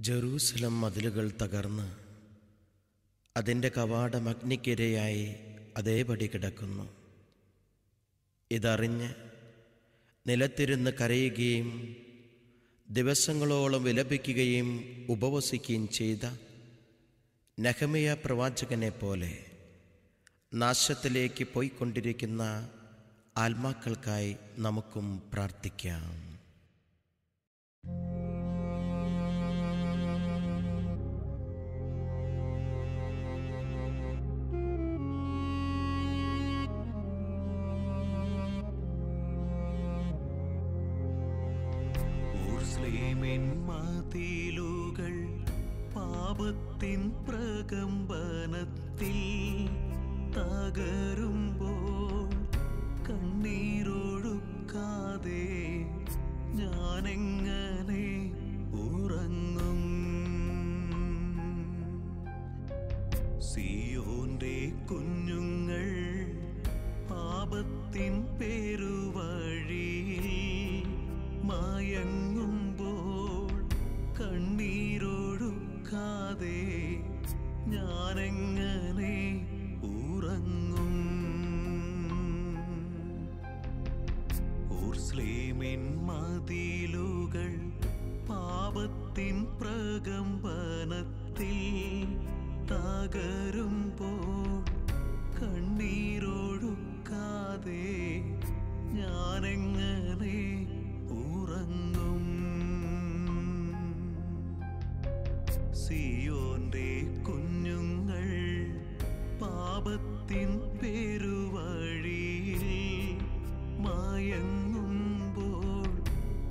Jerusalem മതിലുകൾ തകർന്ന് അതിൻ്റെ കവാടം അഗ്നിക്കിരയായി അതേപടി കിടക്കുന്നു. ഇതറിഞ്ഞ് നിലത്തിരുന്ന് കരയുകയും ദിവസങ്ങളോളം വിലപിക്കുകയും ഉപവസിക്കുകയും ചെയ്ത നെഹെമ്യാ പ്രവാചകനെ പോലെ നാശത്തിലേക്ക് പോയിക്കൊണ്ടിരിക്കുന്ന ആത്മാക്കൾക്കായി നമുക്കും പ്രാർത്ഥിക്കാം. മതിലുകൾ പാപത്തിൻ പ്രകമ്പനത്തിൽ തകരുമ്പോൾ കണ്ണീരൊഴുക്കാതെ ഞാനെങ്ങനെ ഉറങ്ങും? സിയോന്റെ കുഞ്ഞുങ്ങൾ പാപത്തിൻ പെരുവഴിയിൽ മയങ്ങുമ്പോൾ കണ്ണീരൊഴുക്കാതെ ഞാനെങ്ങനെ ഉറങ്ങും? യെരൂശലേമിൻ മതിലുകൾ പാപത്തിൻ പ്രകമ്പനത്തിൽ തകരുമ്പോൾ കണ്ണീരൊഴുക്കാതെ ഞാനെങ്ങനെ ഉറങ്ങും? സിയോന്റെ കുഞ്ഞുങ്ങൾ പാപത്തിൻ പെരുവഴിയിൽ മയങ്ങുമ്പോൾ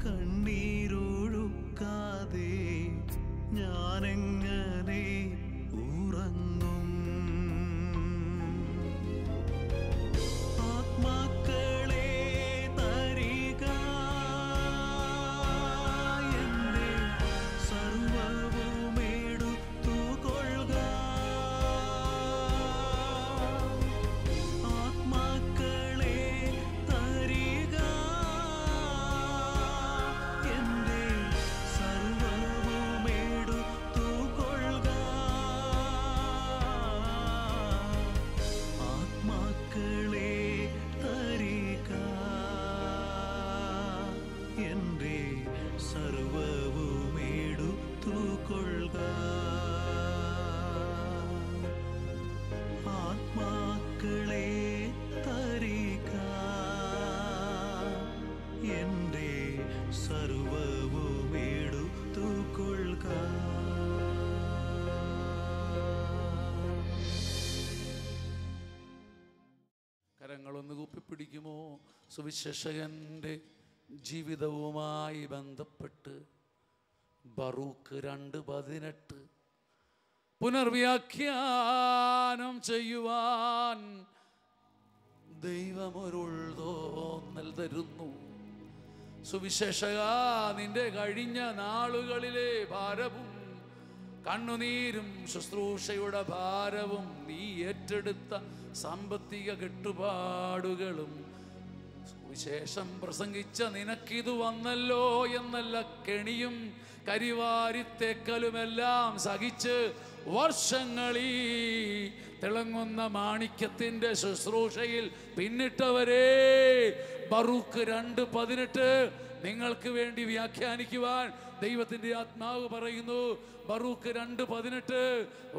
കണ്ണീരൊഴുക്കാതെ ഞാനെങ്ങനെ ഉറങ്ങും? ആത്മാക്കളെ തരിക, എന്റെ സർവ്വവും എടുത്തുകൊള്ളുക. ആത്മാക്കളെ തരിക, എന്റെ സർവ്വവും എടുത്തുകൊള്ളുക. ആത്മാക്കളെ തരിക, എന്റെ സർവ്വവും എടുത്തുകൊള്ളുക. ആത്മാക്കളെ തരിക, എന്റെ സർവ്വവും എടുത്തുകൊള്ളുക. കരങ്ങളൊന്ന് കൂപ്പിപ്പിടിക്കുമോ? സുവിശേഷകന്റെ ജീവിതവുമായി ബന്ധപ്പെട്ട് ബറൂക്ക് 2:18 പുനർവ്യാഖ്യാനം ചെയ്യുവാൻ ദൈവമൊരുൾതോന്നൽ തരുന്നു. സുവിശേഷക, നിന്റെ കഴിഞ്ഞ നാളുകളിലെ ഭാരവും കണ്ണുനീരും ശുശ്രൂഷയുടെ ഭാരവും നീ ഏറ്റെടുത്ത സാമ്പത്തിക കെട്ടുപാടുകളും സുവിശേഷം പ്രസംഗിച്ച നിനക്കിത് വന്നല്ലോ എന്നല്ല കെണിയും കരിവാരിത്തേക്കലുമെല്ലാം സഹിച്ച് വർഷങ്ങളീ തിളങ്ങുന്ന മാണിക്യത്തിൻ്റെ ശുശ്രൂഷയിൽ പിന്നിട്ടവരെ, ബറൂക്ക് 2:18 നിങ്ങൾക്ക് വേണ്ടി വ്യാഖ്യാനിക്കുവാൻ ദൈവത്തിൻ്റെ ആത്മാവ് പറയുന്നു. ബറൂക്ക് 2:18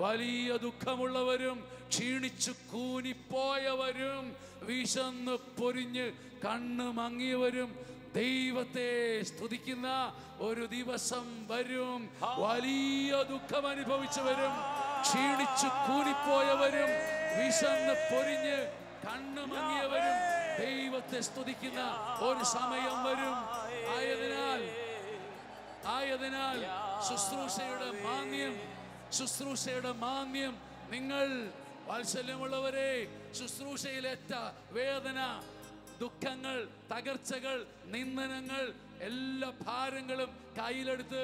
വലിയ ദുഃഖമുള്ളവരും ക്ഷീണിച്ചു കൂനിപ്പോയവരും വിശന്ന് പൊരിഞ്ഞ് കണ്ണ് മങ്ങിയവരും ദൈവത്തെ സ്തുതിക്കുന്ന ഒരു ദിവസം വരും. വലിയ ദുഃഖം അനുഭവിച്ചവരും ക്ഷീണിച്ചു കൂനിപ്പോയവരും വിശന്ന് പൊരിഞ്ഞ് കണ്ണ് മങ്ങിയവരും ദൈവത്തെ സ്തുതിക്കുന്ന ഒരു സമയം വരും. ആയതിനാൽ ശുശ്രൂഷയുടെ മാന്യം നിങ്ങൾ വാത്സല്യമുള്ളവരെ, ശുശ്രൂഷയിലേറ്റ വേദന, ദുഃഖങ്ങൾ, തകർച്ചകൾ, നിന്ദനങ്ങൾ, എല്ലാ ഭാരങ്ങളും കയ്യിലെടുത്ത്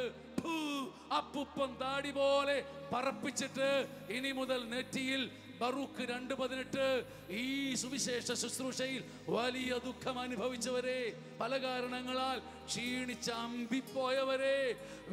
അപ്പുപ്പൻ താടി പോലെ പറപ്പിച്ചിട്ട് ഇനി മുതൽ നെറ്റിയിൽ ബറൂക്ക് 2:18 ഈ സുവിശേഷ ശുശ്രൂഷയിൽ വലിയ ദുഃഖം അനുഭവിച്ചവരെ, പല കാരണങ്ങളാൽ ക്ഷീണിച്ച് അമ്പിപ്പോയവരെ,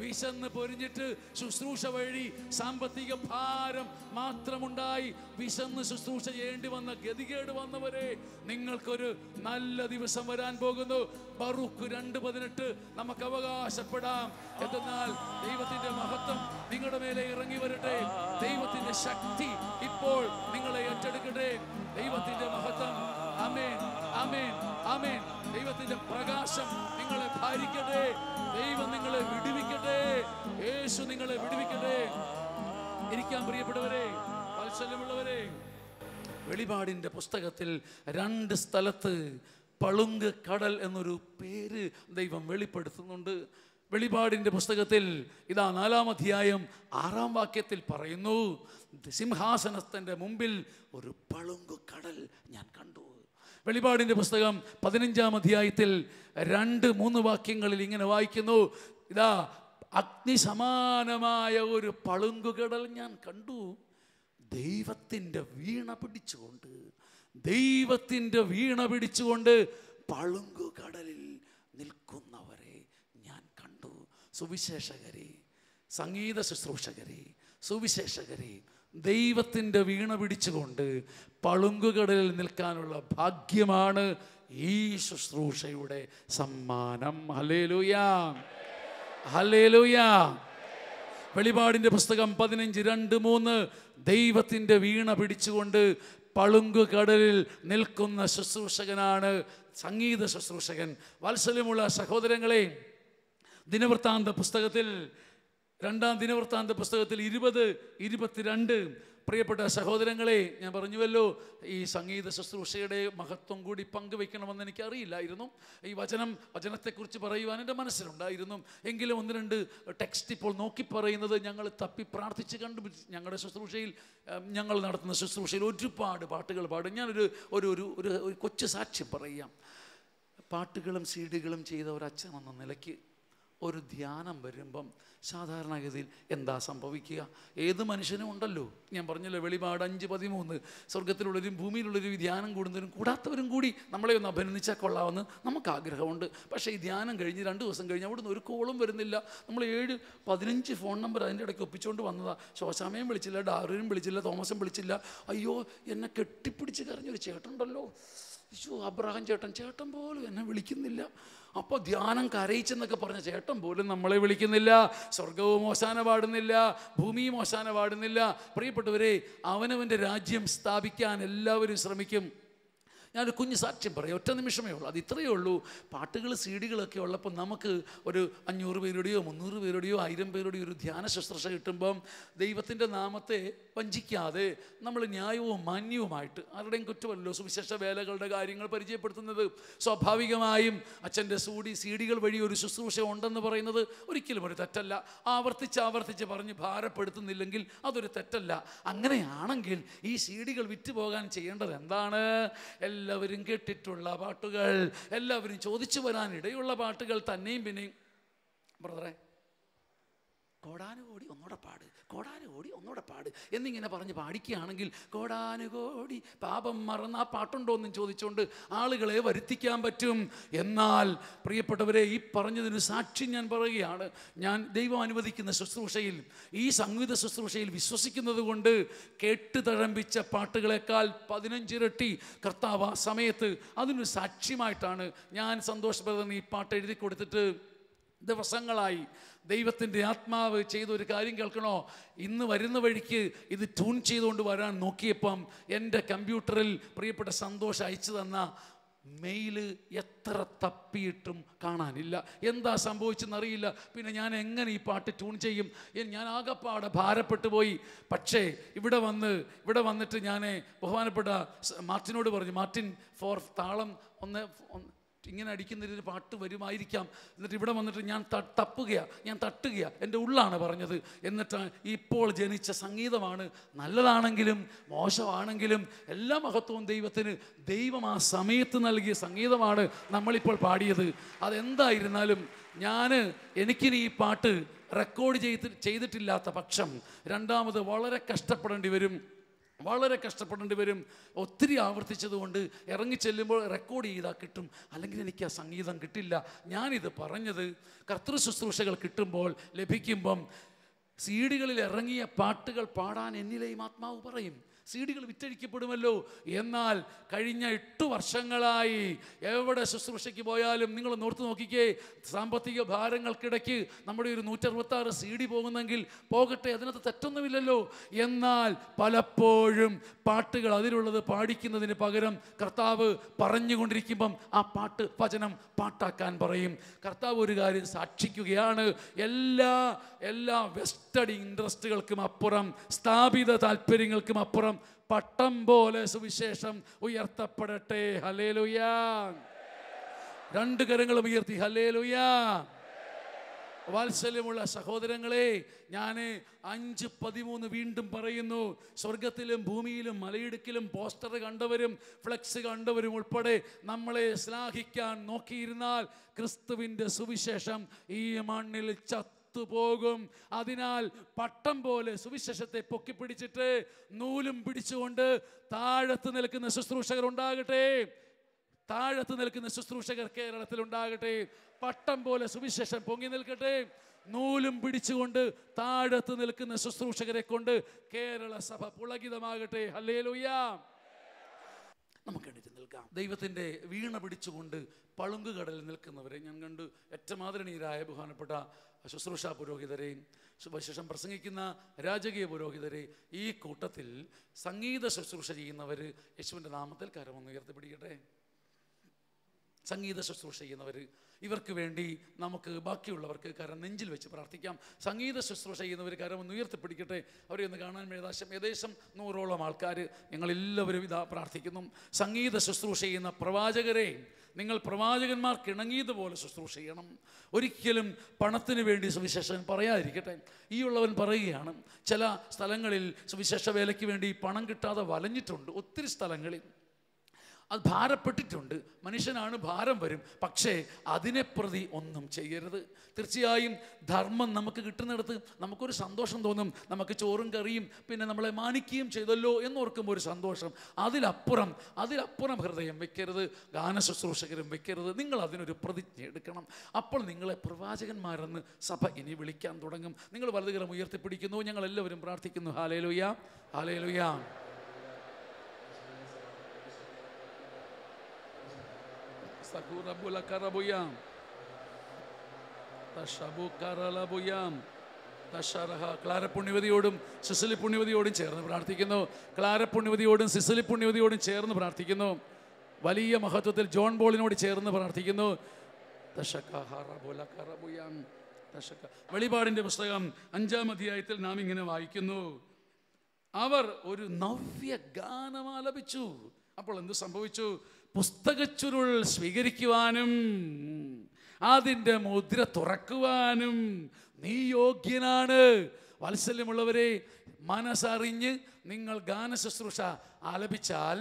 വിശന്ന് പൊരിഞ്ഞിട്ട് ശുശ്രൂഷ വഴി സാമ്പത്തിക ഭാരം മാത്രമുണ്ടായി വിശന്ന് ശുശ്രൂഷ ചെയ്യേണ്ടി വന്ന ഗതികേട് വന്നവരെ, നിങ്ങൾക്കൊരു നല്ല ദിവസം വരാൻ പോകുന്നു. ബറൂക്ക് 2:18 നമുക്ക് അവകാശപ്പെടാം. എന്തെന്നാൽ ദൈവത്തിന്റെ മഹത്വം നിങ്ങളുടെ മേലെ ഇറങ്ങി വരട്ടെ. ദൈവത്തിന്റെ ശക്തി ഇപ്പോൾ നിങ്ങളെ ഏറ്റെടുക്കട്ടെ. ദൈവത്തിന്റെ മഹത്വം, ആമേൻ, ആമേൻ, ആമേൻ. ദൈവത്തിന്റെ പ്രകാശം നിങ്ങളെ ഭാരിക്കട്ടെ. ദൈവം നിങ്ങളെ വിടുവിക്കട്ടെ. യേശു നിങ്ങളെ വിടുവിക്കട്ടെ. ഇരിക്കാൻ പ്രിയപ്പെട്ടവരെ, വാത്സല്യമുള്ളവരെ, വെളിപാടിന്റെ പുസ്തകത്തിൽ 2 സ്ഥലത്ത് പളുങ്ക് കടൽ എന്നൊരു പേര് ദൈവം വെളിപ്പെടുത്തുന്നുണ്ട്. വെളിപാടിന്റെ പുസ്തകത്തിൽ ഇതാ 4-ാം അധ്യായം 6-ാം വാക്യത്തിൽ പറയുന്നു, സിംഹാസനത്തിന്റെ മുമ്പിൽ ഒരു പളുങ്കു കടൽ ഞാൻ കണ്ടു. വെളിപാടിന്റെ പുസ്തകം 15-ാം അധ്യായത്തിൽ 2-3 വാക്യങ്ങളിൽ ഇങ്ങനെ വായിക്കുന്നു, ഇതാ അഗ്നിസമാനമായ ഒരു പളുങ്കുകടൽ ഞാൻ കണ്ടു. ദൈവത്തിൻ്റെ വീണ പിടിച്ചുകൊണ്ട് പളുങ്കുകടലിൽ നിൽക്കുന്നവരെ ഞാൻ കണ്ടു. സുവിശേഷകരെ, സംഗീത ശുശ്രൂഷകരെ, സുവിശേഷകരെ, ദൈവത്തിൻ്റെ വീണ പിടിച്ചുകൊണ്ട് പളുങ്കുകടലിൽ നിൽക്കാനുള്ള ഭാഗ്യമാണ് ഈ ശുശ്രൂഷയുടെ സമ്മാനം. ഹല്ലേലൂയാ, ഹല്ലേലൂയാ. വെളിപാടിന്റെ പുസ്തകം 15:2-3 ദൈവത്തിൻ്റെ വീണ പിടിച്ചുകൊണ്ട് പളുങ്കുകടലിൽ നിൽക്കുന്ന ശുശ്രൂഷകനാണ് സംഗീത ശുശ്രൂഷകൻ. വാത്സല്യമുള്ള സഹോദരങ്ങളെ, ദിനവൃത്താന്ത പുസ്തകത്തിൽ 2-ാം ദിനവൃത്താന്ത പുസ്തകത്തിൽ 20-22 പ്രിയപ്പെട്ട സഹോദരങ്ങളെ, ഞാൻ പറഞ്ഞുവല്ലോ ഈ സംഗീത ശുശ്രൂഷയുടെ മഹത്വം കൂടി പങ്കുവെക്കണമെന്ന് എനിക്കറിയില്ലായിരുന്നു. ഈ വചനത്തെക്കുറിച്ച് പറയുവാൻ എൻ്റെ മനസ്സിലുണ്ടായിരുന്നു. എങ്കിലും 1-2 ടെക്സ്റ്റ് ഇപ്പോൾ നോക്കി പറയുന്നത് ഞങ്ങൾ തപ്പി പ്രാർത്ഥിച്ച് കണ്ടുപിടിച്ച്, ഞങ്ങളുടെ ശുശ്രൂഷയിൽ, ഞങ്ങൾ നടത്തുന്ന ശുശ്രൂഷയിൽ ഒരുപാട് പാട്ടുകൾ പാടും. ഞാനൊരു ഒരു കൊച്ചു സാക്ഷ്യം പറയാം. പാട്ടുകളും സീഡികളും ചെയ്ത ഒരച്ഛൻ എന്ന നിലയ്ക്ക് ഒരു ധ്യാനം വരുമ്പം സാധാരണഗതിയിൽ എന്താ സംഭവിക്കുക? ഏത് മനുഷ്യനും ഉണ്ടല്ലോ. ഞാൻ പറഞ്ഞല്ലോ, വെളിപാട് 5:13 സ്വർഗത്തിലുള്ളവരും ഭൂമിയിലുള്ളവരും ഈ ധ്യാനം കൂടുന്നവരും കൂടാത്തവരും കൂടി നമ്മളെ ഒന്ന് അഭിനന്ദിച്ചാൽ കൊള്ളാമെന്ന് നമുക്ക് ആഗ്രഹമുണ്ട്. പക്ഷേ ഈ ധ്യാനം കഴിഞ്ഞ് 2 ദിവസം കഴിഞ്ഞ് അവിടുന്ന് ഒരു കോളും വരുന്നില്ല. നമ്മൾ 7-15 ഫോൺ നമ്പർ അതിൻ്റെ ഇടയ്ക്ക് ഒപ്പിച്ചുകൊണ്ട് വന്നതാണ്. ശോശാമയും വിളിച്ചില്ല, ഡാറിനും വിളിച്ചില്ല, തോമസും വിളിച്ചില്ല. അയ്യോ, എന്നെ കെട്ടിപ്പിടിച്ച് കരഞ്ഞൊരു ചേട്ടനുണ്ടല്ലോ, അബ്രഹാം ചേട്ടൻ പോലും എന്നെ വിളിക്കുന്നില്ല. അപ്പോൾ ധ്യാനം കരയിച്ചെന്നൊക്കെ പറഞ്ഞ ചേട്ടൻ പോലും നമ്മളെ വിളിക്കുന്നില്ല. സ്വർഗവും ഓശാന പാടുന്നില്ല, ഭൂമിയും ഓശാന പാടുന്നില്ല. പ്രിയപ്പെട്ടവരെ, അവനവൻ്റെ രാജ്യം സ്ഥാപിക്കാൻ എല്ലാവരും ശ്രമിക്കും. ഞാനൊരു കുഞ്ഞു സാക്ഷ്യം പറയാം, ഒറ്റ നിമിഷമേ ഉള്ളൂ, അത് ഇത്രയേ ഉള്ളൂ. പാട്ടുകൾ സീഡികളൊക്കെ ഉള്ളപ്പോൾ നമുക്ക് ഒരു 500 പേരുടെയോ 300 പേരുടെയോ 1000 പേരുടെയോ ഒരു ധ്യാന ശുശ്രൂഷ കിട്ടുമ്പം ദൈവത്തിൻ്റെ നാമത്തെ വഞ്ചിക്കാതെ നമ്മൾ ന്യായവും മാന്യവുമായിട്ട്, ആരുടെയും കുറ്റമല്ലോ സുവിശേഷ വേലകളുടെ കാര്യങ്ങൾ പരിചയപ്പെടുത്തുന്നത്. സ്വാഭാവികമായും അച്ഛൻ്റെ സീഡികൾ വഴി ഒരു ശുശ്രൂഷ ഉണ്ടെന്ന് പറയുന്നത് ഒരിക്കലും ഒരു തെറ്റല്ല. ആവർത്തിച്ച് പറഞ്ഞ് ഭാരപ്പെടുത്തുന്നില്ലെങ്കിൽ അതൊരു തെറ്റല്ല. അങ്ങനെയാണെങ്കിൽ ഈ സീഡികൾ വിറ്റുപോകാൻ ചെയ്യേണ്ടത് എന്താണ്? എല്ലാവരും കേട്ടിട്ടുള്ള പാട്ടുകൾ, എല്ലാവരും ചോദിച്ചു വരാനിടയുള്ള പാട്ടുകൾ തന്നെയും പിന്നെയും, ബ്രദറെ കോടാനുകോടി ഒന്നൂടെ പാട് എന്നിങ്ങനെ പറഞ്ഞ് പാടിക്കുകയാണെങ്കിൽ കോടാനുകോടി പാപം മറന്ന് ആ പാട്ടുണ്ടോ എന്നും ചോദിച്ചുകൊണ്ട് ആളുകളെ വരുത്തിക്കാൻ പറ്റും. എന്നാൽ പ്രിയപ്പെട്ടവരെ, ഈ പറഞ്ഞതിന് സാക്ഷി ഞാൻ പറയുകയാണ്. ഞാൻ ദൈവം അനുവദിക്കുന്ന ശുശ്രൂഷയിൽ, ഈ സംഗീത ശുശ്രൂഷയിൽ വിശ്വസിക്കുന്നത് കൊണ്ട് കേട്ട് തഴമ്പിച്ച പാട്ടുകളെക്കാൾ 15 ഇരട്ടി കർത്താവ് ആ സമയത്ത് അതിനൊരു സാക്ഷ്യമായിട്ടാണ് ഞാൻ സന്തോഷപ്രദം ഈ പാട്ട് എഴുതി കൊടുത്തിട്ട് ദിവസങ്ങളായി. ദൈവത്തിൻ്റെ ആത്മാവ് ചെയ്തൊരു കാര്യം കേൾക്കണോ? ഇന്ന് വരുന്ന വഴിക്ക് ഇത് ട്യൂൺ ചെയ്തുകൊണ്ട് വരാൻ നോക്കിയപ്പം എൻ്റെ കമ്പ്യൂട്ടറിൽ പ്രിയപ്പെട്ട സന്തോഷം അയച്ചു തന്ന മെയില് എത്ര തപ്പിയിട്ടും കാണാനില്ല. എന്താ സംഭവിച്ചെന്നറിയില്ല. പിന്നെ ഞാൻ എങ്ങനെ ഈ പാട്ട് ട്യൂൺ ചെയ്യും? ഞാൻ ആകെപ്പാടെ ഭാരപ്പെട്ടു പോയി. പക്ഷേ ഇവിടെ വന്നിട്ട് ഞാൻ ബഹുമാനപ്പെട്ട മാർട്ടിനോട് പറഞ്ഞു, മാർട്ടിൻ ഫോർ താളം ഒന്ന് ഇങ്ങനെ അടിക്കുന്നൊരു പാട്ട് വരുമായിരിക്കാം. എന്നിട്ട് ഇവിടെ വന്നിട്ട് ഞാൻ തട്ടുക, എൻ്റെ ഉള്ളാണ് പറഞ്ഞത്. എന്നിട്ട് ഇപ്പോൾ ജനിച്ച സംഗീതമാണ്. നല്ലതാണെങ്കിലും മോശമാണെങ്കിലും എല്ലാ മഹത്വവും ദൈവത്തിന്. ദൈവം ആ സമയത്ത് നൽകിയ സംഗീതമാണ് നമ്മളിപ്പോൾ പാടിയത്. അതെന്തായിരുന്നാലും എനിക്കിനി ഈ പാട്ട് റെക്കോർഡ് ചെയ്തിട്ടില്ലാത്ത പക്ഷം രണ്ടാമത് വളരെ കഷ്ടപ്പെടേണ്ടി വരും. വളരെ കഷ്ടപ്പെടേണ്ടി വരും. ഒത്തിരി ആവർത്തിച്ചതുകൊണ്ട് ഇറങ്ങിച്ചെല്ലുമ്പോൾ റെക്കോർഡ് ചെയ്താൽ കിട്ടും, അല്ലെങ്കിൽ എനിക്ക് ആ സംഗീതം കിട്ടില്ല. ഞാനിത് പറഞ്ഞത് കർത്തൃ ശുശ്രൂഷകൾ കിട്ടുമ്പോൾ, ലഭിക്കുമ്പം സീഡികളിൽ ഇറങ്ങിയ പാട്ടുകൾ പാടാൻ എന്നിലെയും ആത്മാവ് പറയും. സീഡികൾ വിറ്റഴിക്കപ്പെടുമല്ലോ. എന്നാൽ കഴിഞ്ഞ 8 വർഷങ്ങളായി എവിടെ ശുശ്രൂഷയ്ക്ക് പോയാലും നിങ്ങൾ നോർത്ത് നോക്കിക്കേ, സാമ്പത്തിക ഭാരങ്ങൾക്കിടയ്ക്ക് നമ്മുടെ ഒരു 166 CD പോകുന്നെങ്കിൽ പോകട്ടെ, അതിനകത്ത് തെറ്റൊന്നുമില്ലല്ലോ. എന്നാൽ പലപ്പോഴും പാട്ടുകൾ അതിലുള്ളത് പാടിക്കുന്നതിന് പകരം കർത്താവ് പറഞ്ഞുകൊണ്ടിരിക്കുമ്പം ആ പാട്ട് വചനം പാട്ടാക്കാൻ പറയും. കർത്താവ് ഒരു കാര്യം സാക്ഷിക്കുകയാണ്, എല്ലാ വെസ്റ്റഡ് ഇൻട്രസ്റ്റുകൾക്കും അപ്പുറം, സ്ഥാപിത താല്പര്യങ്ങൾക്കും അപ്പുറം പട്ടം പോലെ സുവിശേഷം ഉയർത്തപ്പെടട്ടെ. ഹല്ലേലൂയാ. 2 കരങ്ങളും ഉയർത്തി ഹല്ലേലൂയാ. വാത്സല്യമുള്ള സഹോദരങ്ങളെ, ഞാൻ 5:13 വീണ്ടും പറയുന്നു. സ്വർഗത്തിലും ഭൂമിയിലും മലയിടുക്കിലും പോസ്റ്റർ കണ്ടവരും ഫ്ലെക്സ് കണ്ടവരും ഉൾപ്പെടെ നമ്മളെ ശ്ലാഘിക്കാൻ നോക്കിയിരുന്നാൽ ക്രിസ്തുവിൻ്റെ സുവിശേഷം ഈ മണ്ണിൽ പോകും. അതിനാൽ പട്ടം പോലെ സുവിശേഷത്തെ പൊക്കിപ്പിടിച്ചിട്ട് നൂലും പിടിച്ചുകൊണ്ട് താഴത്ത് നിൽക്കുന്ന ശുശ്രൂഷകർ ഉണ്ടാകട്ടെ. താഴത്ത് നിൽക്കുന്ന ശുശ്രൂഷകർ കേരളത്തിൽ ഉണ്ടാകട്ടെ. പട്ടം പോലെ സുവിശേഷം പൊങ്ങി നിൽക്കട്ടെ. നൂലും പിടിച്ചുകൊണ്ട് താഴത്ത് നിൽക്കുന്ന ശുശ്രൂഷകരെ കൊണ്ട് കേരള സഭ പുളകിതമാകട്ടെ. ഹല്ലേലൂയാ. നമുക്ക് എണീറ്റ് നിൽക്കാം. ദൈവത്തിൻ്റെ വീണ പിടിച്ചുകൊണ്ട് പളുങ്കുകടലിൽ നിൽക്കുന്നവരെ ഞാൻ കണ്ടു. ഏറ്റവും ആദരണീയരായ ബഹുമാനപ്പെട്ട ശുശ്രൂഷാ പുരോഹിതരെയും സുവിശേഷം പ്രസംഗിക്കുന്ന രാജകീയ പുരോഹിതരെ, ഈ കൂട്ടത്തിൽ സംഗീത ശുശ്രൂഷ ചെയ്യുന്നവർ യേശുവിൻ്റെ നാമത്തിൽ കരമൊന്ന് ഉയർത്തിപ്പിടിക്കട്ടെ. സംഗീത ശുശ്രൂഷ ചെയ്യുന്നവർ, ഇവർക്ക് വേണ്ടി നമുക്ക് ബാക്കിയുള്ളവർക്ക് കരം നെഞ്ചിൽ വെച്ച് പ്രാർത്ഥിക്കാം. സംഗീത ശുശ്രൂഷ ചെയ്യുന്നവർ കരം ഒന്ന് ഉയർത്തിപ്പിടിക്കട്ടെ. അവരെ ഒന്ന് കാണാൻ ഏകദേശം 100ഓളം ആൾക്കാർ ഞങ്ങളെല്ലാവരും ഇതാ പ്രാർത്ഥിക്കുന്നു. സംഗീത ശുശ്രൂഷ ചെയ്യുന്ന പ്രവാചകരെ, നിങ്ങൾ പ്രവാചകന്മാർക്ക് ഇണങ്ങിയതുപോലെ ശുശ്രൂഷ ചെയ്യണം. ഒരിക്കലും പണത്തിന് വേണ്ടി സുവിശേഷൻ പറയാതിരിക്കട്ടെ. ഈ ഉള്ളവൻ പറയുകയാണ്, ചില സ്ഥലങ്ങളിൽ സുവിശേഷ വേലയ്ക്ക് വേണ്ടി പണം കിട്ടാതെ വലഞ്ഞിട്ടുണ്ട്. ഒത്തിരി സ്ഥലങ്ങളിൽ അത് ഭാരപ്പെട്ടിട്ടുണ്ട്. മനുഷ്യനാണ്, ഭാരം വരും. പക്ഷേ അതിനെ പ്രതി ഒന്നും ചെയ്യരുത്. തീർച്ചയായും ധർമ്മം നമുക്ക് കിട്ടുന്നിടത്ത് നമുക്കൊരു സന്തോഷം തോന്നും. നമുക്ക് ചോറും കറിയും പിന്നെ നമ്മളെ മാനിക്കുകയും ചെയ്തല്ലോ എന്നോർക്കുമ്പോൾ ഒരു സന്തോഷം. അതിലപ്പുറം ഹൃദയം വെക്കരുത്. ഗാനശുശ്രൂഷകരും വെക്കരുത്. നിങ്ങൾ അതിനൊരു പ്രതിജ്ഞ എടുക്കണം. അപ്പോൾ നിങ്ങളെ പ്രവാചകന്മാരെന്ന് സഭ ഇനി വിളിക്കാൻ തുടങ്ങും. നിങ്ങൾ വലതുകരം ഉയർത്തിപ്പിടിക്കുന്നു. ഞങ്ങളെല്ലാവരും പ്രാർത്ഥിക്കുന്നു. ഹല്ലേലൂയാ, ഹല്ലേലൂയാ. ക്ലാര പുണ്യവതിയോടും സിസിലി പുണ്യവതിയോടും ചേർന്ന് പ്രാർത്ഥിക്കുന്നു. ക്ലാര പുണ്യവതിയോടും സിസിലി പുണ്യവതിയോടും ചേർന്ന് പ്രാർത്ഥിക്കുന്നു. വലിയ മഹത്വത്തിൽ ജോൺ ബോളിനോട് ചേർന്ന് പ്രാർത്ഥിക്കുന്നു. വെളിപാടിൻ്റെ പുസ്തകം 5-ാം അധ്യായത്തിൽ നാം ഇങ്ങനെ വായിക്കുന്നു, അവർ ഒരു നവ്യ ഗാനം ആലപിച്ചു. അപ്പോൾ എന്ത് സംഭവിച്ചു? പുസ്തകച്ചുരുൾ സ്വീകരിക്കുവാനും അതിൻ്റെ മുദ്ര തുറക്കുവാനും നീ യോഗ്യനാണ്. വാത്സല്യമുള്ളവരെ, മനസ്സറിഞ്ഞ് നിങ്ങൾ ഗാനശുശ്രൂഷ ആലപിച്ചാൽ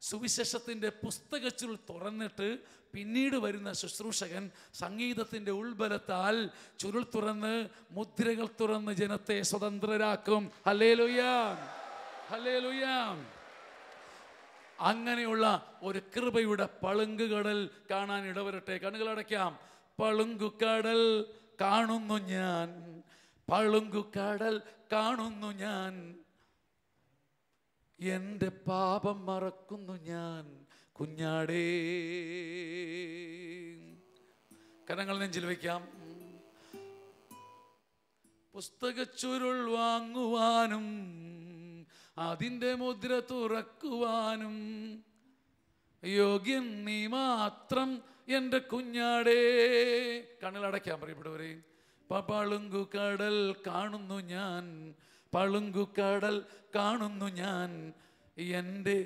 സുവിശേഷത്തിൻ്റെ പുസ്തകച്ചുരുൾ തുറന്നിട്ട് പിന്നീട് വരുന്ന ശുശ്രൂഷകൻ സംഗീതത്തിൻ്റെ ഉൾബലത്താൽ ചുരുൾ തുറന്ന് മുദ്രകൾ തുറന്ന് ജനത്തെ സ്വതന്ത്രരാക്കും. ഹല്ലേലൂയാ, ഹല്ലേലൂയാ. അങ്ങനെയുള്ള ഒരു കൃപയുടെ പളുങ്കുകടൽ കാണാൻ ഇടവരട്ടെ. കണ്ണുകളടയ്ക്കാം. പളുങ്കുകടൽ കാണുന്നു ഞാൻ, പളുങ്കുകടൽ കാണുന്നു ഞാൻ, എൻ്റെ പാപം മറക്കുന്നു ഞാൻ കുഞ്ഞാടേ. കരങ്ങൾ നെഞ്ചിൽ വയ്ക്കാം. പുസ്തകച്ചുരുൾ വാങ്ങുവാനും അതിൻ്റെ മുദ്ര തുറക്കുവാനും യോഗ്യൻ നീ മാത്രം എൻ്റെ കുഞ്ഞാടേ. കണ്ണിലടയ്ക്കാൻ പറയപ്പെടുവരെ. പളുങ്കുകടൽ കാണുന്നു ഞാൻ, പളുങ്കുകടൽ കാണുന്നു ഞാൻ, എൻ്റെ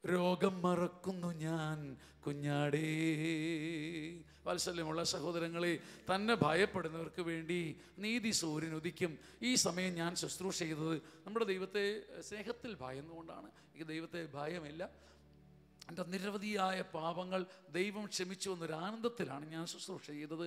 രോഗം മറക്കുന്നു ഞാൻ കുഞ്ഞാടേ. വാത്സല്യമുള്ള സഹോദരങ്ങളെ, തന്നെ ഭയപ്പെടുന്നവർക്ക് വേണ്ടി നീതി സൂര്യൻ ഉദിക്കും. ഈ സമയം ഞാൻ ശുശ്രൂഷ ചെയ്തത് നമ്മുടെ ദൈവത്തെ സ്നേഹത്തിൽ ഭയന്നുകൊണ്ടാണ്. ഈ ദൈവത്തെ ഭയമില്ല. എൻ്റെ നിരവധിയായ പാപങ്ങൾ ദൈവം ക്ഷമിച്ചു എന്നൊരു ആനന്ദത്തിലാണ് ഞാൻ ശുശ്രൂഷ ചെയ്തത്.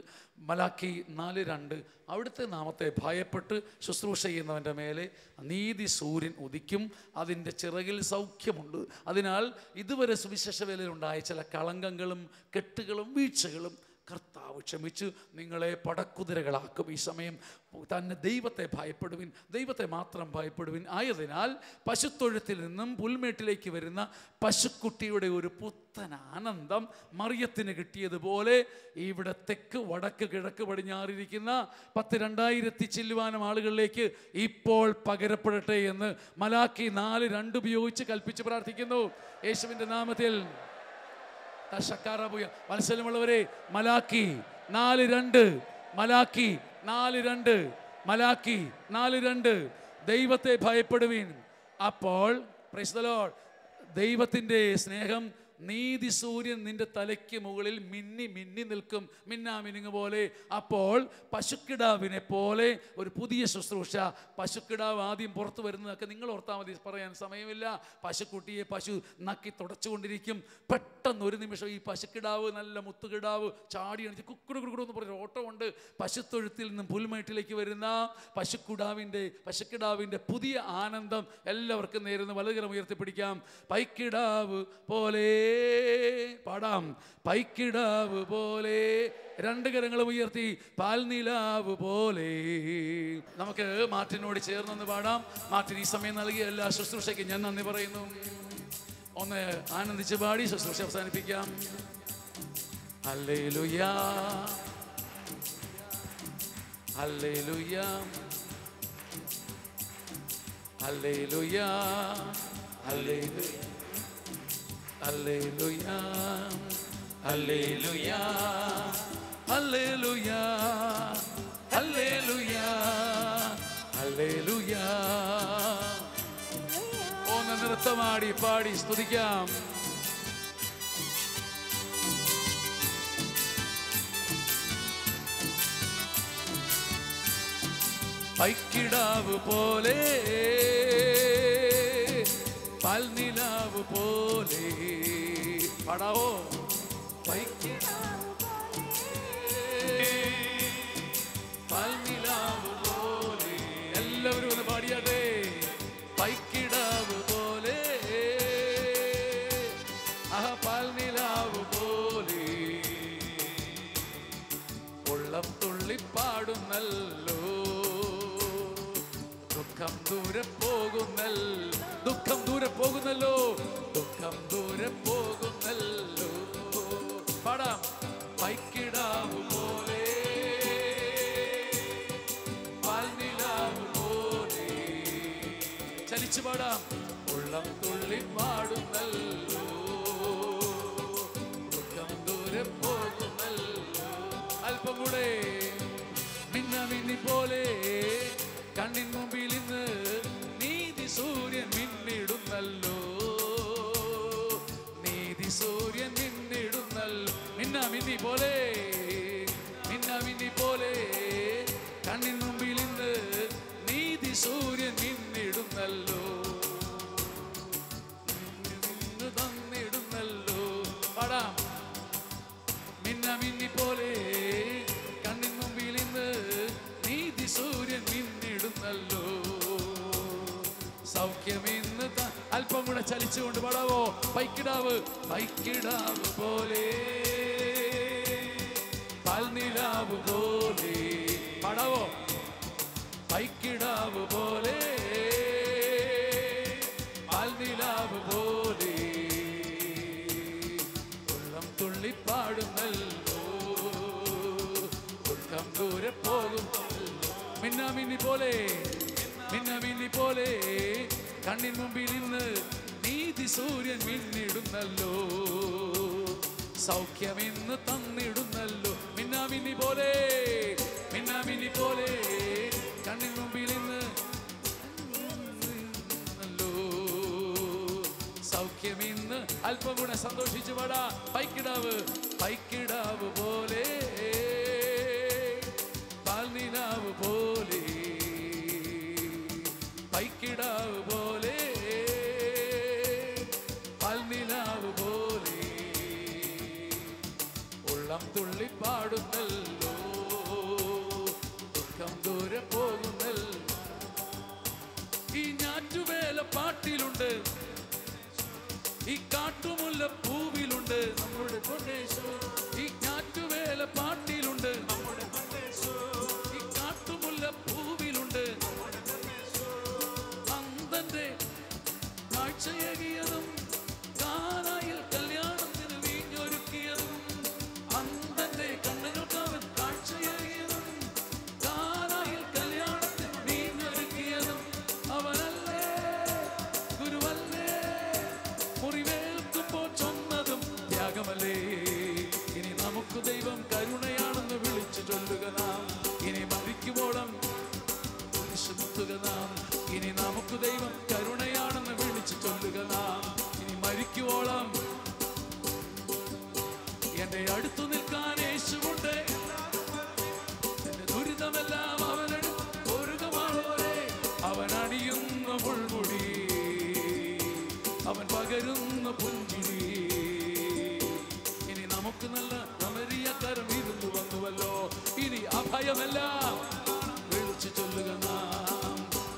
മലാക്കി 4:2 അവിടുത്തെ നാമത്തെ ഭയപ്പെട്ട് ശുശ്രൂഷ ചെയ്യുന്നവൻ്റെ മേലെ നീതി സൂര്യൻ ഉദിക്കും, അതിൻ്റെ ചിറകിൽ സൗഖ്യമുണ്ട്. അതിനാൽ ഇതുവരെ സുവിശേഷ വേലയിലുണ്ടായ ചില കളങ്കങ്ങളും കെട്ടുകളും വീഴ്ചകളും കർത്താവ് ക്ഷമിച്ചു നിങ്ങളെ പടക്കുതിരകളാക്കും. ഈ സമയം തന്നെ ദൈവത്തെ ഭയപ്പെടുവിൻ, ദൈവത്തെ മാത്രം ഭയപ്പെടുവിൻ. ആയതിനാൽ പശുത്തൊഴുത്തിൽ നിന്നും പുൽമേട്ടിലേക്ക് വരുന്ന പശുക്കുട്ടിയുടെ ഒരു പുത്തൻ ആനന്ദം മറിയത്തിന് കിട്ടിയതുപോലെ ഇവിടെ തെക്ക് വടക്ക് കിഴക്ക് പടിഞ്ഞാറിരിക്കുന്ന 10,000 ചില്ലുവാനം ആളുകളിലേക്ക് ഇപ്പോൾ പകരപ്പെടട്ടെ എന്ന് മലാക്കി 4:2 ഉപയോഗിച്ച് കൽപ്പിച്ച് പ്രാർത്ഥിക്കുന്നു യേശുവിൻ്റെ നാമത്തിൽ. മത്സരമുള്ളവരെ, മലാക്കി 4:2 മലാക്കി 4:2 മലാക്കി 4:2 ദൈവത്തെ ഭയപ്പെടുവിൻ. അപ്പോൾ പ്രൈസ് ദി ലോർഡ്, ദൈവത്തിൻ്റെ സ്നേഹം നീതി സൂര്യൻ നിന്റെ തലയ്ക്ക് മുകളിൽ മിന്നി മിന്നി നിൽക്കും, മിന്നാമിനുങ്ങ് പോലെ. അപ്പോൾ പശുക്കിടാവിനെ പോലെ ഒരു പുതിയ ശുശ്രൂഷ. പശുക്കിടാവ് ആദ്യം പുറത്തു വരുന്നതൊക്കെ നിങ്ങൾ ഓർത്താൽ മതി, പറയാൻ സമയമില്ല. പശുക്കുട്ടിയെ പശു നക്കി തുടച്ചുകൊണ്ടിരിക്കും. പെട്ടെന്ന് ഒരു നിമിഷം ഈ പശുക്കിടാവ്, നല്ല മുത്തുകിടാവ് ചാടി അണിച്ച് കുക്കുടു എന്ന് പറഞ്ഞ ഓട്ടമുണ്ട്. പശുത്തൊഴുത്തിൽ നിന്നും പുൽമേട്ടിലേക്ക് വരുന്ന പശുക്കിടാവിൻ്റെ പുതിയ ആനന്ദം എല്ലാവർക്കും നേരുന്നു. വലതുകരം ഉയർത്തിപ്പിടിക്കാം. പൈക്കിടാവ് പോലെ പാടാം, പൈക്കിടാവ് പോലെ. 2 കരങ്ങളും ഉയർത്തി. പാൽനിലാവ് പോലെ. നമുക്ക് മാർട്ടിനോട് ചേർന്നൊന്ന് പാടാം. മാർട്ടിൻ ഈ സമയം നൽകിയ എല്ലാ ശുശ്രൂഷയ്ക്കും ഞാൻ നന്ദി പറയുന്നു. ഒന്ന് ആനന്ദിച്ച് പാടി ശുശ്രൂഷ അവസാനിപ്പിക്കാം. Hallelujah hallelujah hallelujah hallelujah hallelujah hallelujah hallelujah hallelujah hallelujah. ഒന്ന് നൃത്തമാടി പാടി സ്തുതിക്കാം. പൈക്കിടാവ് പോലെ പാൽനിലാവ് പോലെ. പാടാവോ? പൈക്കിടാവ് പാൽനിലാവ് പോലെ. എല്ലാവരും ഒന്ന് പാടിയാട്ടെ. പൈക്കിടാവ് പോലെ പാൽനിലാവ് പോലെ. ഉള്ളം തുള്ളിപ്പാടുന്നല്ലോ, ദുഃഖം ദൂരെ പോകുന്നല്ലോ, ദുഃഖം ദൂരെ പോകുന്നല്ലോ, ദുഃഖം ദൂരെ പോകുന്നല്ലോ. പാടാം. പൈക്കിടാവ് പോലെ പാൽനിലാവ് പോലെ. ചലിച്ചു പാടാം. ഉള്ളം തുള്ളി പാടുന്നല്ലോ, ദുഃഖം ദൂരെ പോകുന്നല്ലോ. അല്പം കൂടെ. മിന്നമിന്നി പോലെ കണ്ണിൻ മുമ്പിൽ ഇന്ന് നീതി സൂര്യൻ മിന്നിടുന്നല്ലോ, നീതി സൂര്യൻ മിന്നിടുന്നല്ലോ. മിന്നമിന്നി പോലെ, മിന്നമിന്നി പോലെ കണ്ണിൻ മുമ്പിൽ ഇന്ന് നീതി സൂര്യൻ മിന്നിടുന്നല്ലോ, തന്നിടുന്നല്ലോ. പാടാം. മിന്നമിന്നി പോലെ കണ്ണിൻ മുമ്പിൽ ഇന്ന് നീതി സൂര്യൻ മിന്നിടുന്നല്ലോ. സൗഖ്യമിന്ന് അല്പം കൂടെ ചലിച്ചുകൊണ്ട് പാടാവോ? പൈക്കിടാവ് പൈക്കിടാവ് പോലെ പാൽനിലാവ് പോലെ. പാടാവോ? പൈക്കിടാവ് പോലെ പാൽനിലാവ് പോലെ. ഉള്ളം തുള്ളിപ്പാടുന്നല്ലോ, ദുഃഖം ദൂരെ പോകുന്നല്ലോ. മിന്നാമിന്നി പോലെ, മിന്നമിന്നി പോലെ കണ്ണിൻ മുമ്പിൽ ഇന്ന് നീതി സൂര്യൻ മിന്നിടുന്നല്ലോ, സൗഖ്യമിന്ന് തന്നിടുന്നല്ലോ. മിന്നാമിന്നി പോലെ, മിന്നാമിന്നി പോലെ കണ്ണിൻ മുമ്പിൽ ഇന്ന് സൗഖ്യമിന്ന്. അല്പം കൂടെ സന്തോഷിച്ചു പാടാ. പൈക്കിടാവ് പൈക്കിടാവ് പോലെ പാൽനിലാവ് പോലെ. പൈക്കിടാവ് പോലെ പാൽനിലാവ് പോലെ. ഈ ഞാറ്റുവേല പാട്ടിലുണ്ട്, ഈ കാട്ടുമുല്ല പൂവിലുണ്ട് നമ്മുടെ പൊന്നേശു. ഈ ഞാറ്റുവേല പാട്ടിലുണ്ട് നമ്മുടെ പൊന്നേശു, ഈ കാട്ടുമുല്ല പൂവിലുണ്ട് അന്തന്റെ കാഴ്ചയേകിയതും കാനായിൽ കല്യാണത്തിന് വീഞ്ഞൊരുക്കിയതും, അന്തന്റെ കണ്ണുകൾക്കവൻ കാഴ്ചയേകിയതും കാനായിൽ കല്യാണത്തിന് വീഞ്ഞൊരുക്കിയതും അവനല്ലേ, ഗുരുവല്ലേ, മുറിവേൽക്കുമ്പോൾ ചൊന്നതും ത്യാഗമല്ലേ. ഇനി നമുക്ക് ദൈവം കരുണയാണെന്ന് വിളിച്ചു ചൊല്ലുക നാം, ഇനി മരിക്കുമ്പോഴും കുരിശുമുത്തുക നാം. ഇനി നമുക്ക് ദൈവം കരുണയാണെന്ന് വിളിച്ചു ചൊല്ലുക നാം, ഇനി മരിക്കുവോളം എന്റെ അടുത്തു നിൽക്കാൻ യേശുവുണ്ട്. എന്റെ ദുരിതമെല്ലാം അവനെടുത്ത് ഒരുകമാളോരെ. അവൻ അണിയുന്ന മുൾമുടി, അവൻ പകരുന്ന പുഞ്ചിരി. ഇനി നമുക്ക് നല്ല അമരിയക്കാരൻ ഇരുന്നു വന്നുവല്ലോ. ഇനി അഭയമെല്ലാം വിളിച്ചു ചൊല്ലുക നാം.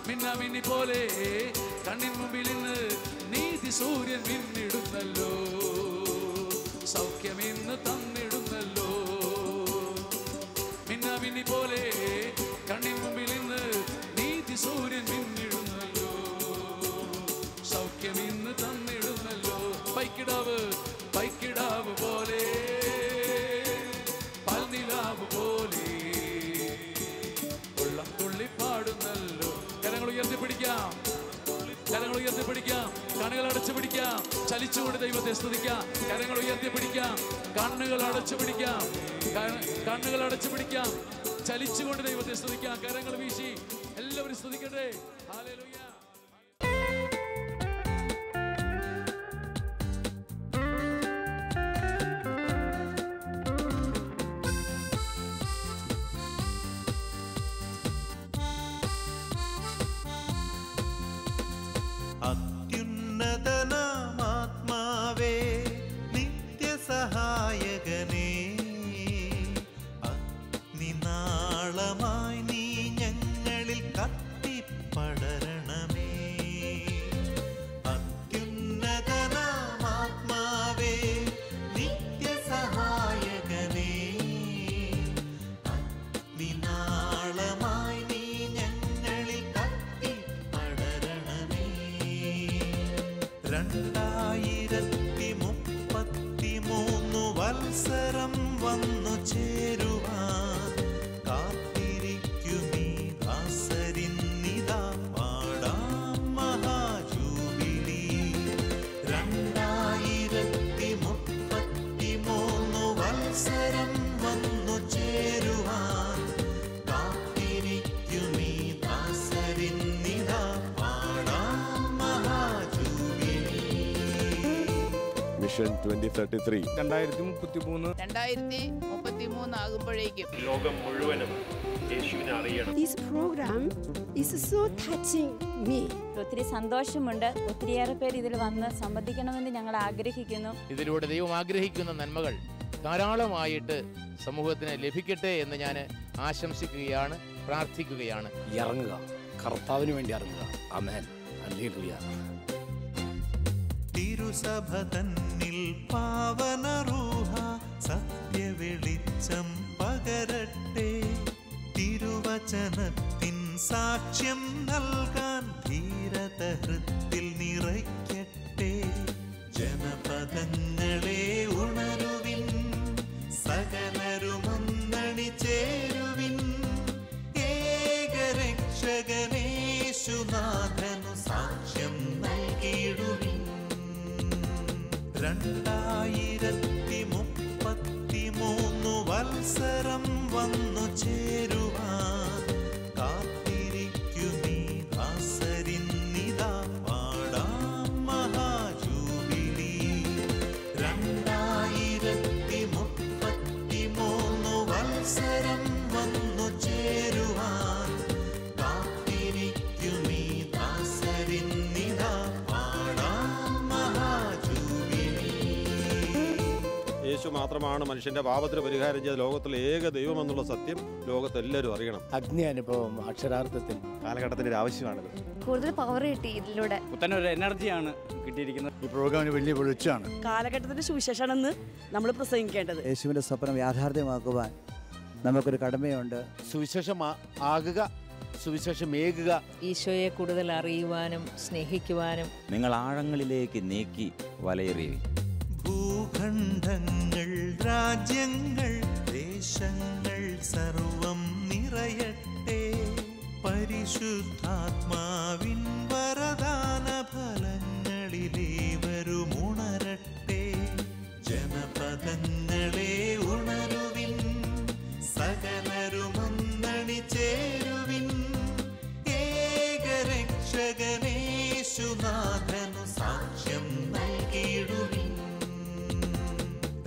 മിന്നാമിന്നി പോലെ കണ്ണിൻ മുമ്പിൽ ഇന്ന് നീതി സൂര്യൻ മിന്നിടുന്നല്ലോ, സൗഖ്യം ഇന്ന് തന്നിടുന്നല്ലോ. മിന്നാമിന്നി പോലെ കണ്ണിൻ മുമ്പിൽ ഇന്ന് നീതി സൂര്യൻ മിന്നിടുന്നല്ലോ, സൗഖ്യം ഇന്ന് തന്നിടുന്നല്ലോ. പൈക്കിടാവ് പൈക്കിടാവ് പോലെ, പൽനിലാവ് പോലെ ഉള്ളം തുള്ളി പാടുന്നല്ലോ. കരങ്ങൾ ഉയർത്തിപ്പിടിക്കാം, കരങ്ങൾ ഉയർത്തിപ്പിടിക്കാം, കണ്ണുകൾ അടച്ചു പിടിക്കാം, ചലിച്ചുകൊണ്ട് ദൈവത്തെ സ്തുതിക്കാം. കരങ്ങൾ ഉയർത്തിപ്പിടിക്കാം, കണ്ണുകൾ അടച്ചു പിടിക്കാം, കണ്ണുകൾ അടച്ചു പിടിക്കാം, ചലിച്ചുകൊണ്ട് ദൈവത്തെ സ്തുതിക്കാം. കരങ്ങൾ വീശി എല്ലാവരും സ്തുതിക്കട്ടെ. ഹല്ലേലൂയ. അത്യുന്നതനാമാത്മാവേ, നിത്യസഹായകനേ, അഗ്നിനാളമായി നീ ഞങ്ങളിൽ കത്തിപ്പടരണമേ. അത്യുന്നതനാമാത്മാവേ, നിത്യസഹായകനേ, അഗ്നിനാളമായി നീ ഞങ്ങളിൽ കത്തിപ്പടരണമേ. 2033 വത്സരം വന്നു ചേരുവാൻ കാത്തിരിക്കുമീ ദാസരിന്നിതാ പാടാം മഹാജൂബിലി. 2033 വത്സരം വന്നു ചേരുവാൻ കാത്തിരിക്കുമീ ദാസരിന്നിതാ പാടാം മഹാജൂബിലി. മിഷൻ 2033 2033 ആകുമ്പോഴേക്കും ലോകം മുഴുവനും യേശുവിനെ അറിയണം. This program is so touching me. ഒത്തിരി സന്തോഷമുണ്ട്. ഒത്തിരിയേറെ പേര് ഇതിൽ വന്ന് സംബന്ധിക്കണമെന്ന് ഞങ്ങൾ ആഗ്രഹിക്കുന്നു. ഇതിലൂടെ ദൈവം ആഗ്രഹിക്കുന്ന നന്മകൾ ധാരാളമായിട്ട് സമൂഹത്തിന് ലഭിക്കട്ടെ എന്ന് ഞാൻ ആശംസിക്കുകയാണ്, പ്രാർത്ഥിക്കുകയാണ്. ഇറങ്ങുക, കർത്താവിന് വേണ്ടി ഇറങ്ങുക. ആമേൻ. ഹല്ലേലൂയ. തിരുസഭ തന്നിൽ പാവന റൂഹ സത്യവെളിച്ചം പകരട്ടെ. തിരുവചനത്തിൻ സാക്ഷ്യം നൽകാൻ ധീരത ഹൃത്തിൽ നിറയ്ക്കട്ടെ. ജനപദങ്ങളെ ഉണരുവിൻ, സകലരുമൊന്നണി ചേരുവിൻ. ഏകരക്ഷകനേശുനാഥനു സാക്ഷ്യം നൽകിയിടുവിൻ. 2033 വത്സരം വന്നു ചേരുവാൻ കാത്തിരിക്കുമീ ദാസരിന്നിതാ പാടാം മഹാജൂബിലി. 2033 വത്സരം വന്നു ചേരുവാൻ കാത്തിരിക്കുമീ ദാസരിന്നിതാ പാടാം മഹാജൂബിലി. യേശു മാത്രമാണ് മനുഷ്യന്റെ പാപത്തിന് പരിഹാരം ചെയ്ത ലോകത്തിലെ ഏക ദൈവം എന്നുള്ള സത്യം ലോകത്തെല്ലാവരും അറിയണം. അഗ്നി അനുഭവം അക്ഷരാർത്ഥത്തിൽ കാലഘട്ടത്തിന്റെ ഒരു ആവശ്യമാണിത്. കൂടുതൽ പവർ കിട്ടി ഇതിലൂടെ. പുത്തനൊരു എനർജിയാണ് കിട്ടിയിരിക്കുന്നത്. ഈ പ്രോഗ്രാമിന് വലിയ വെളിച്ചമാണ്. കാലഘട്ടത്തിന്റെ സുവിശേഷമാണെന്ന് നമ്മൾ പ്രസംഗിക്കേണ്ടത്. യേശുവിന്റെ സ്വപ്നം യാഥാർത്ഥ്യമാക്കുവാൻ നമുക്കൊരു കടമയുണ്ട്. സുവിശേഷം ആകുക, സുവിശേഷമേകുക. ഈശോയെ കൂടുതൽ അറിയുവാനും സ്നേഹിക്കുവാനും നിങ്ങൾ ആഴങ്ങളിലേക്ക് നീക്കി വലയെറിയുക. ഭൂഖണ്ഡങ്ങൾ, രാജ്യങ്ങൾ, ദേശങ്ങൾ സർവം നിറയട്ടെ. പരിശുദ്ധാത്മാവിൻ വരദാന ഫലങ്ങളിലേവരും ഉണരട്ടെ. ജനപദങ്ങളെ ഉണരുവിൻ, സകലരുമൊന്നണി ചേരുവിൻ. ഏകരക്ഷകനേശുനാഥനു സാക്ഷ്യം നൽകിയിടുവിൻ.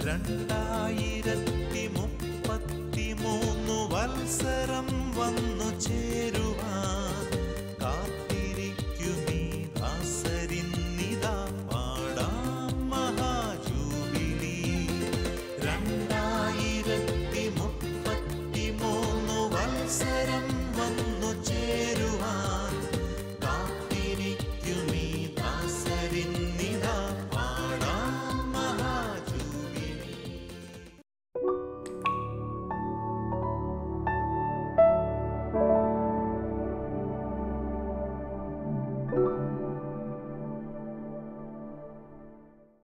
2033 വത്സരം വന്നു ചേരുവാൻ കാത്തിരിക്കുമീ ദാസരിന്നിതാ പാടാം മഹാജൂബിലി. 2033 വത്സരം വന്നു ചേരുവാൻ കാത്തിരിക്കുമീ ദാസരിന്നിതാ പാടാം മഹാജൂബിലി.